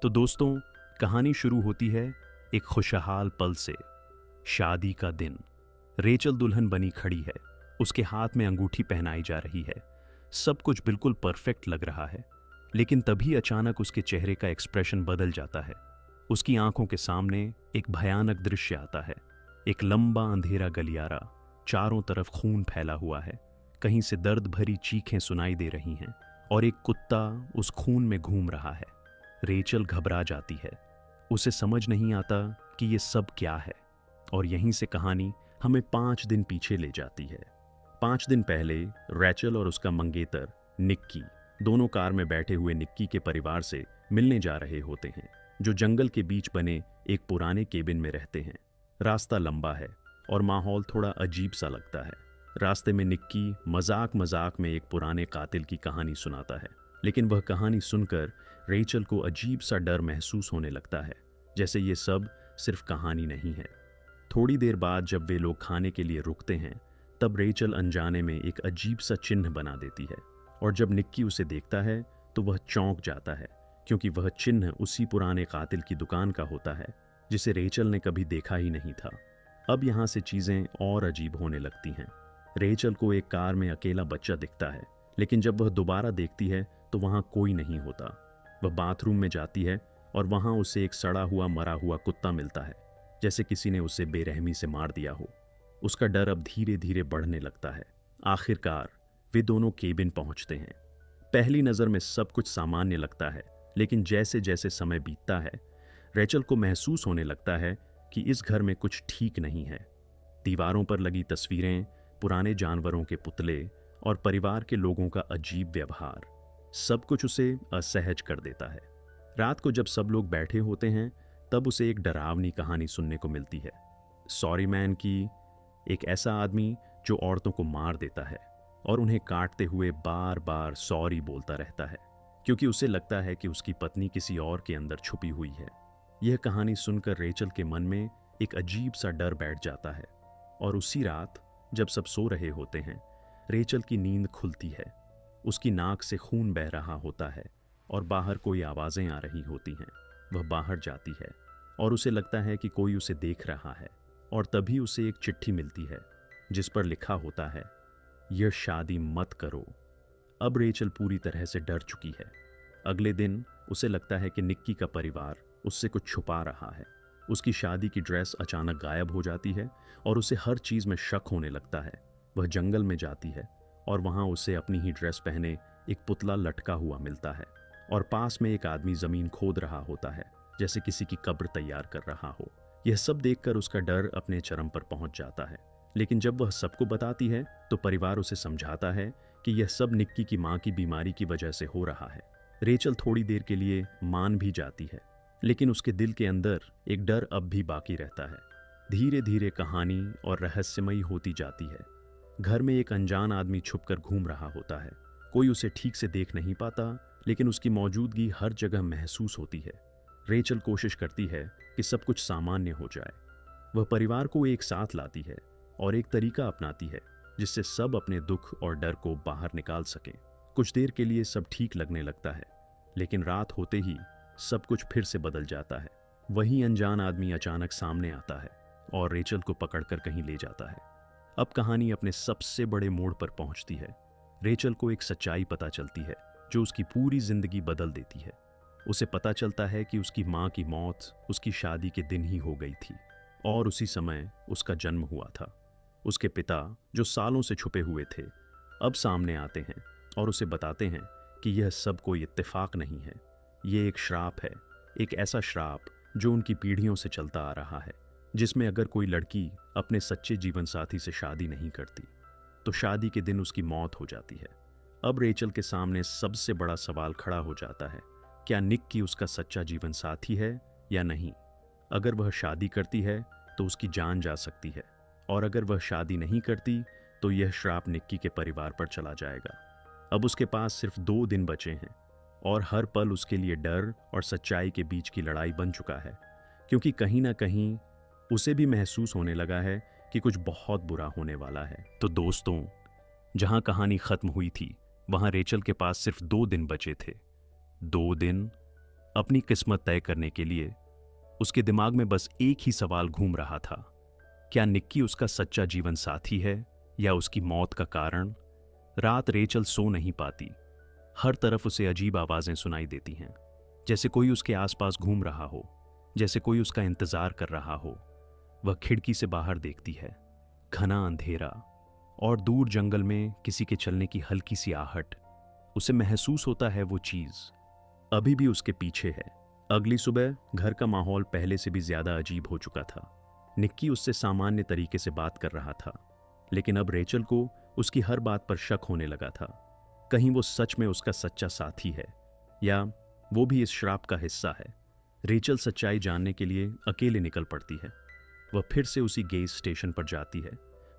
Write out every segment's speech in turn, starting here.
तो दोस्तों, कहानी शुरू होती है एक खुशहाल पल से। शादी का दिन। रेचल दुल्हन बनी खड़ी है। उसके हाथ में अंगूठी पहनाई जा रही है। सब कुछ बिल्कुल परफेक्ट लग रहा है। लेकिन तभी अचानक उसके चेहरे का एक्सप्रेशन बदल जाता है। उसकी आंखों के सामने एक भयानक दृश्य आता है। एक लंबा अंधेरा गलियारा, चारों तरफ खून फैला हुआ है। कहीं से दर्द भरी चीखें सुनाई दे रही हैं और एक कुत्ता उस खून में घूम रहा है। रेचल घबरा जाती है। उसे समझ नहीं आता कि ये सब क्या है। और यहीं से कहानी हमें 5 दिन पीछे ले जाती है। 5 दिन पहले रेचल और उसका मंगेतर निक्की दोनों कार में बैठे हुए निक्की के परिवार से मिलने जा रहे होते हैं, जो जंगल के बीच बने एक पुराने केबिन में रहते हैं। रास्ता लंबा है और माहौल थोड़ा अजीब सा लगता है। रास्ते में निक्की मजाक मजाक में एक पुराने कातिल की कहानी सुनाता है, लेकिन वह कहानी सुनकर रेचल को अजीब सा डर महसूस होने लगता है, जैसे ये सब सिर्फ कहानी नहीं है। थोड़ी देर बाद जब वे लोग खाने के लिए रुकते हैं, तब रेचल अनजाने में एक अजीब सा चिन्ह बना देती है। और जब निक्की उसे देखता है तो वह चौंक जाता है, क्योंकि वह चिन्ह उसी पुराने कातिल की दुकान का होता है जिसे रेचल ने कभी देखा ही नहीं था। अब यहाँ से चीजें और अजीब होने लगती हैं। रेचल को एक कार में अकेला बच्चा दिखता है, लेकिन जब वह दोबारा देखती है तो वहाँ कोई नहीं होता। वह बाथरूम में जाती है और वहाँ उसे एक सड़ा हुआ मरा हुआ कुत्ता मिलता है, जैसे किसी ने उसे बेरहमी से मार दिया हो। उसका डर अब धीरे धीरे बढ़ने लगता है। आखिरकार वे दोनों केबिन पहुंचते हैं। पहली नज़र में सब कुछ सामान्य लगता है, लेकिन जैसे जैसे समय बीतता है, रेचल को महसूस होने लगता है कि इस घर में कुछ ठीक नहीं है। दीवारों पर लगी तस्वीरें, पुराने जानवरों के पुतले और परिवार के लोगों का अजीब व्यवहार, सब कुछ उसे असहज कर देता है। रात को जब सब लोग बैठे होते हैं, तब उसे एक डरावनी कहानी सुनने को मिलती है। सॉरी मैन की। एक ऐसा आदमी जो औरतों को मार देता है और उन्हें काटते हुए बार बार सॉरी बोलता रहता है, क्योंकि उसे लगता है कि उसकी पत्नी किसी और के अंदर छुपी हुई है। यह कहानी सुनकर रेचल के मन में एक अजीब सा डर बैठ जाता है। और उसी रात जब सब सो रहे होते हैं, रेचल की नींद खुलती है। उसकी नाक से खून बह रहा होता है और बाहर कोई आवाज़ें आ रही होती हैं। वह बाहर जाती है और उसे लगता है कि कोई उसे देख रहा है। और तभी उसे एक चिट्ठी मिलती है जिस पर लिखा होता है, यह शादी मत करो। अब रेचल पूरी तरह से डर चुकी है। अगले दिन उसे लगता है कि निक्की का परिवार उससे कुछ छुपा रहा है। उसकी शादी की ड्रेस अचानक गायब हो जाती है और उसे हर चीज़ में शक होने लगता है। वह जंगल में जाती है और वहाँ उसे अपनी ही ड्रेस पहने एक पुतला लटका हुआ मिलता है। और पास में एक आदमी ज़मीन खोद रहा होता है, जैसे किसी की कब्र तैयार कर रहा हो। यह सब देखकर उसका डर अपने चरम पर पहुंच जाता है। लेकिन जब वह सबको बताती है तो परिवार उसे समझाता है कि यह सब निक्की की माँ की बीमारी की वजह से हो रहा है। रेचल थोड़ी देर के लिए मान भी जाती है, लेकिन उसके दिल के अंदर एक डर अब भी बाकी रहता है। धीरे धीरे कहानी और रहस्यमयी होती जाती है। घर में एक अनजान आदमी छुपकर घूम रहा होता है। कोई उसे ठीक से देख नहीं पाता, लेकिन उसकी मौजूदगी हर जगह महसूस होती है। रेचल कोशिश करती है कि सब कुछ सामान्य हो जाए। वह परिवार को एक साथ लाती है और एक तरीका अपनाती है जिससे सब अपने दुख और डर को बाहर निकाल सकें। कुछ देर के लिए सब ठीक लगने लगता है, लेकिन रात होते ही सब कुछ फिर से बदल जाता है। वही अनजान आदमी अचानक सामने आता है और रेचल को पकड़कर कहीं ले जाता है। अब कहानी अपने सबसे बड़े मोड़ पर पहुंचती है। रेचल को एक सच्चाई पता चलती है जो उसकी पूरी जिंदगी बदल देती है। उसे पता चलता है कि उसकी माँ की मौत उसकी शादी के दिन ही हो गई थी और उसी समय उसका जन्म हुआ था। उसके पिता, जो सालों से छुपे हुए थे, अब सामने आते हैं और उसे बताते हैं कि यह सब कोई इत्तेफाक नहीं है। ये एक श्राप है, एक ऐसा श्राप जो उनकी पीढ़ियों से चलता आ रहा है, जिसमें अगर कोई लड़की अपने सच्चे जीवन साथी से शादी नहीं करती तो शादी के दिन उसकी मौत हो जाती है। अब रेचल के सामने सबसे बड़ा सवाल खड़ा हो जाता है, क्या निक्की उसका सच्चा जीवन साथी है या नहीं? अगर वह शादी करती है तो उसकी जान जा सकती है, और अगर वह शादी नहीं करती तो यह श्राप निक्की के परिवार पर चला जाएगा। अब उसके पास सिर्फ 2 दिन बचे हैं और हर पल उसके लिए डर और सच्चाई के बीच की लड़ाई बन चुका है, क्योंकि कहीं ना कहीं उसे भी महसूस होने लगा है कि कुछ बहुत बुरा होने वाला है। तो दोस्तों, जहां कहानी खत्म हुई थी, वहां रेचल के पास सिर्फ 2 दिन बचे थे। 2 दिन अपनी किस्मत तय करने के लिए उसके दिमाग में बस एक ही सवाल घूम रहा था, क्या निक्की उसका सच्चा जीवन साथी है या उसकी मौत का कारण? रात रेचल सो नहीं पाती। हर तरफ उसे अजीब आवाजें सुनाई देती हैं, जैसे कोई उसके आसपास घूम रहा हो, जैसे कोई उसका इंतजार कर रहा हो। वह खिड़की से बाहर देखती है, घना अंधेरा और दूर जंगल में किसी के चलने की हल्की सी आहट। उसे महसूस होता है वो चीज अभी भी उसके पीछे है। अगली सुबह घर का माहौल पहले से भी ज्यादा अजीब हो चुका था। निक्की उससे सामान्य तरीके से बात कर रहा था, लेकिन अब रेचल को उसकी हर बात पर शक होने लगा था। कहीं वो सच में उसका सच्चा साथी है या वो भी इस श्राप का हिस्सा है। रेचल सच्चाई जानने के लिए अकेले निकल पड़ती है। वह फिर से उसी गैस स्टेशन पर जाती है।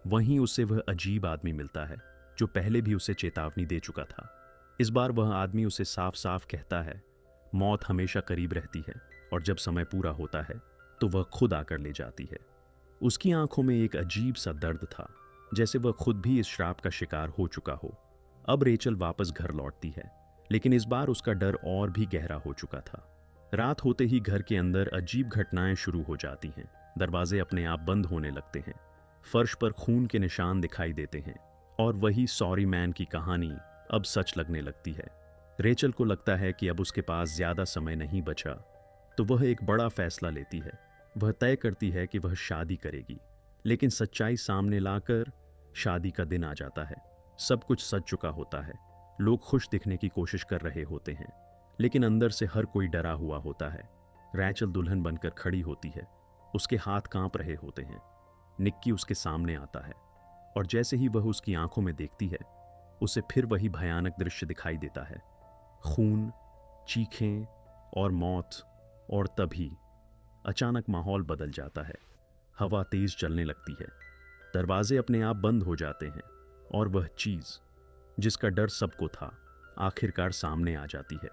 वहीं उसे वह अजीब आदमी मिलता है जो पहले भी उसे चेतावनी दे चुका था। इस बार वह आदमी उसे साफ साफ कहता है, मौत हमेशा करीब रहती है और जब समय पूरा होता है तो वह खुद आकर ले जाती है। उसकी आंखों में एक अजीब सा दर्द था, जैसे वह खुद भी इस श्राप का शिकार हो चुका हो। अब रेचल वापस घर लौटती है, लेकिन इस बार उसका डर और भी गहरा हो चुका था। रात होते ही घर के अंदर अजीब घटनाएं शुरू हो जाती हैं। दरवाजे अपने आप बंद होने लगते हैं, फर्श पर खून के निशान दिखाई देते हैं और वही सॉरी मैन की कहानी अब सच लगने लगती है। रेचल को लगता है कि अब उसके पास ज्यादा समय नहीं बचा, तो वह एक बड़ा फैसला लेती है। वह तय करती है कि वह शादी करेगी, लेकिन सच्चाई सामने लाकर शादी का दिन आ जाता है। सब कुछ सज चुका होता है। लोग खुश दिखने की कोशिश कर रहे होते हैं, लेकिन अंदर से हर कोई डरा हुआ होता है। रेचल दुल्हन बनकर खड़ी होती है, उसके हाथ कांप रहे होते हैं। निक्की उसके सामने आता है और जैसे ही वह उसकी आंखों में देखती है, उसे फिर वही भयानक दृश्य दिखाई देता है, खून, चीखें और मौत। और तभी अचानक माहौल बदल जाता है। हवा तेज चलने लगती है, दरवाजे अपने आप बंद हो जाते हैं और वह चीज जिसका डर सबको था आखिरकार सामने आ जाती है।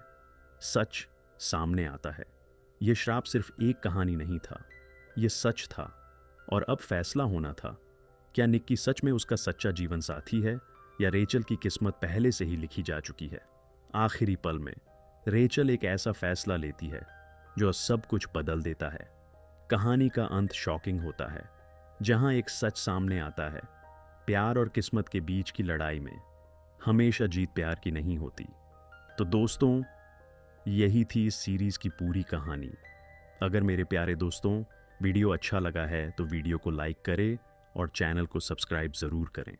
सच सामने आता है। यह श्राप सिर्फ एक कहानी नहीं था, यह सच था और अब फैसला होना था। क्या निक्की सच में उसका सच्चा जीवन साथी है या रेचल की किस्मत पहले से ही लिखी जा चुकी है? आखिरी पल में रेचल एक ऐसा फैसला लेती है जो सब कुछ बदल देता है। कहानी का अंत शॉकिंग होता है, जहां एक सच सामने आता है, प्यार और किस्मत के बीच की लड़ाई में हमेशा जीत प्यार की नहीं होती। तो दोस्तों, यही थी इस सीरीज की पूरी कहानी। अगर मेरे प्यारे दोस्तों वीडियो अच्छा लगा है तो वीडियो को लाइक करें और चैनल को सब्सक्राइब ज़रूर करें।